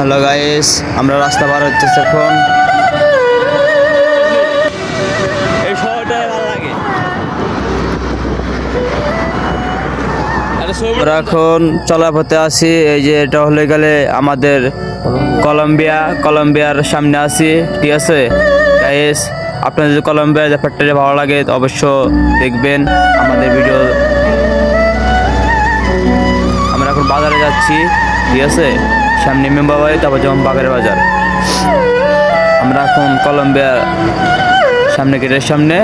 Hello guys, আমরা রাস্তা পার হচ্ছে এখন। এই শহরটাই ভালো লাগে। আমরা এখন চলাপথে আছি। এই যে এটা হলে গেলে আমাদের কলম্বিয়ার সামনে আছি, ঠিক আছে গাইস। আপনার যদি কলম্বিয়ার ব্যাপারটা ভালো লাগে তো অবশ্য দেখবেন আমাদের ভিডিও। আমরা এখন বাজারে যাচ্ছি, ঠিক আছে। সামনে মেম্বাবাড়ি, তারপর যেমন বাগের বাজার। আমরা এখন কলম্বিয়ার সামনে, গেটের সামনে,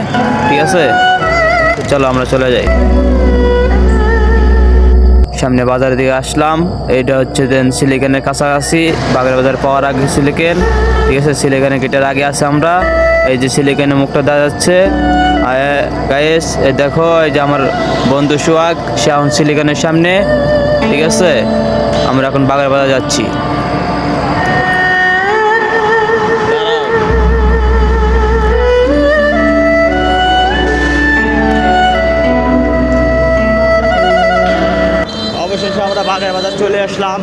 ঠিক আছে। চলো আমরা চলে যাই। সামনে বাজারের দিকে আসলাম। এইটা হচ্ছে দেন সিলিকনের কাছাকাছি, বাগের বাজার পাওয়ার আগে সিলিকন, ঠিক আছে। সিলিকনের গেটের আগে আছে আমরা। এই যে সিলিকনের মুখটা দেখা যাচ্ছে গাইস। এই দেখো, এই যে আমার বন্ধু সোহাগ, সে এখন সিলিকনের সামনে, ঠিক আছে। আমরা এখন বাগের বাজার যাচ্ছি। অবশেষে আমরা বাগের বাজার চলে আসলাম।